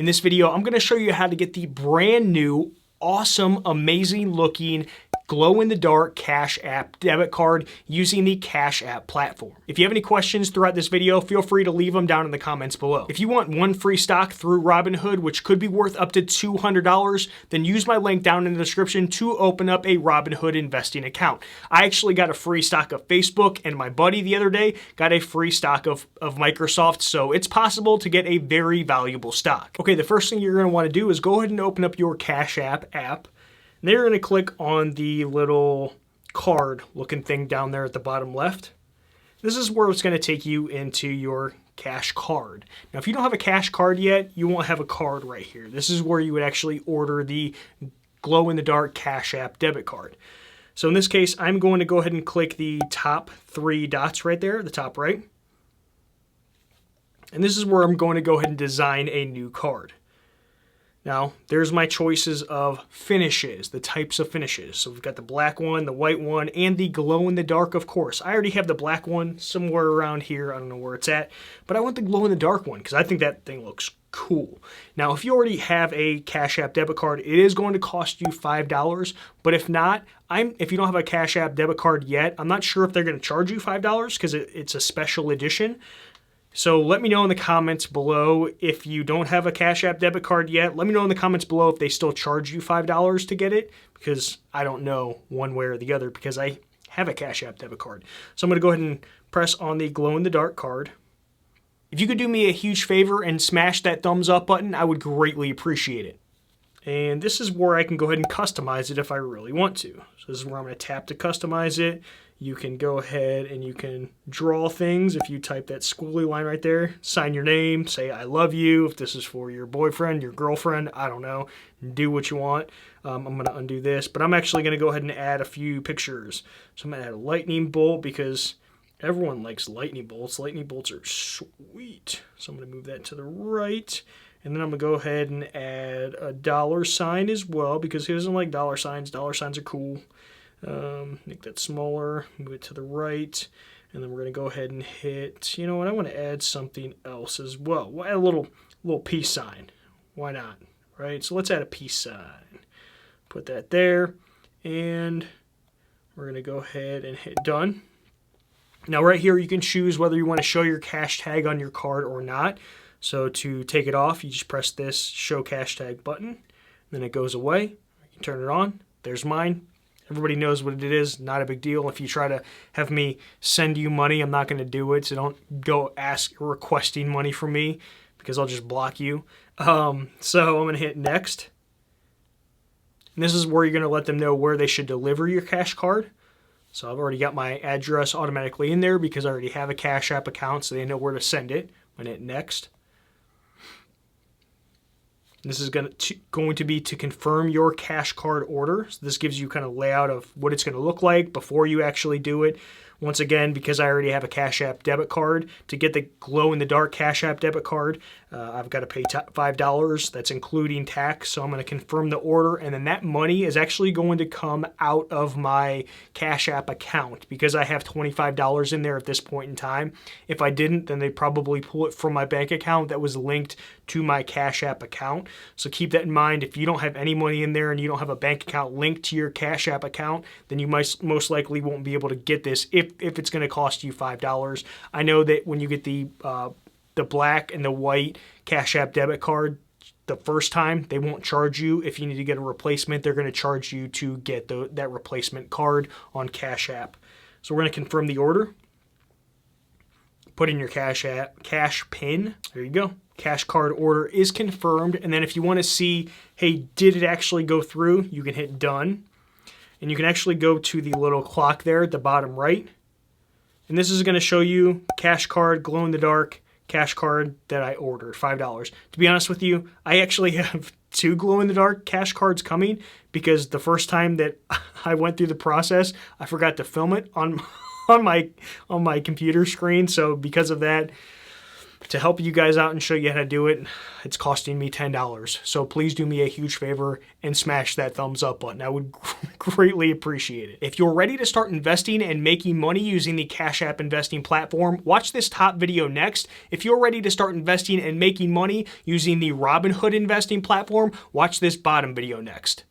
In this video, I'm going to show you how to get the brand new, awesome, amazing looking glow-in-the-dark Cash App debit card using the Cash App platform. If you have any questions throughout this video, feel free to leave them down in the comments below. If you want one free stock through Robinhood, which could be worth up to $200, then use my link down in the description to open up a Robinhood investing account. I actually got a free stock of Facebook, and my buddy the other day got a free stock of Microsoft, so it's possible to get a very valuable stock. Okay, the first thing you're going to want to do is go ahead and open up your Cash App. And then you're going to click on the little card looking thing down there at the bottom left. This is where it's going to take you into your Cash Card. Now, if you don't have a Cash Card yet, you won't have a card right here. This is where you would actually order the glow-in-the-dark Cash App debit card. So in this case, I'm going to go ahead and click the top three dots right there, the top right. And this is where I'm going to go ahead and design a new card. Now, there's my choices of finishes, the types of finishes. So we've got the black one, the white one, and the glow-in-the-dark, of course. I already have the black one somewhere around here. I don't know where it's at. But I want the glow-in-the-dark one because I think that thing looks cool. Now, if you already have a Cash App debit card, it is going to cost you $5. But if not, if you don't have a Cash App debit card yet, I'm not sure if they're going to charge you $5 because it's a special edition. So let me know in the comments below if you don't have a Cash App debit card yet. Let me know in the comments below if they still charge you $5 to get it, because I don't know one way or the other because I have a Cash App debit card. So I'm going to go ahead and press on the glow-in-the-dark card. If you could do me a huge favor and smash that thumbs up button, I would greatly appreciate it. And this is where I can go ahead and customize it if I really want to. So this is where I'm going to tap to customize it. You can go ahead and you can draw things. If you type that squiggly line right there, sign your name, say I love you. If this is for your boyfriend, your girlfriend, I don't know. Do what you want. I'm going to undo this, but I'm actually going to go ahead and add a few pictures. So I'm going to add a lightning bolt because everyone likes lightning bolts. Lightning bolts are sweet. So I'm going to move that to the right. And then I'm going to go ahead and add a $sign as well because who doesn't like dollar signs? Dollar signs are cool. Make that smaller, move it to the right, and then we're going to go ahead and hit, you know what, I want to add something else as well. We'll add a little peace sign. Why not, right? So let's add a peace sign. Put that there, and we're going to go ahead and hit done. Now right here you can choose whether you want to show your cash tag on your card or not. So to take it off, you just press this show cash tag button, then it goes away. You can turn it on. There's mine. Everybody knows what it is. Not a big deal. If you try to have me send you money, I'm not going to do it. So don't go requesting money from me because I'll just block you. So I'm going to hit next. And this is where you're going to let them know where they should deliver your Cash Card. So I've already got my address automatically in there because I already have a Cash App account, so they know where to send it. I'm going to hit next. This is going to be to confirm your Cash Card order. So this gives you kind of layout of what it's going to look like before you actually do it. Once again, because I already have a Cash App debit card, to get the glow-in-the-dark Cash App debit card, I've got to pay $5. That's including tax. So I'm going to confirm the order, and then that money is actually going to come out of my Cash App account because I have $25 in there at this point in time. If I didn't, then they'd probably pull it from my bank account that was linked to my Cash App account. So keep that in mind. If you don't have any money in there and you don't have a bank account linked to your Cash App account, then you most likely won't be able to get this if it's going to cost you $5. I know that when you get the black and the white Cash App debit card the first time, they won't charge you. If you need to get a replacement, they're going to charge you to get that replacement card on Cash App. So we're going to confirm the order. Put in your cash PIN. There you go. Cash Card order is confirmed. And then if you want to see, hey, did it actually go through, you can hit done. And you can actually go to the little clock there at the bottom right. And this is going to show you Cash Card, glow-in-the-dark Cash Card that I ordered, $5. To be honest with you, I actually have 2 glow-in-the-dark Cash Cards coming because the first time that I went through the process, I forgot to film it on my computer screen. So because of that, to help you guys out and show you how to do it, it's costing me $10. So please do me a huge favor and smash that thumbs up button. I would greatly appreciate it. If you're ready to start investing and making money using the Cash App investing platform, watch this top video next. If you're ready to start investing and making money using the Robinhood investing platform, watch this bottom video next.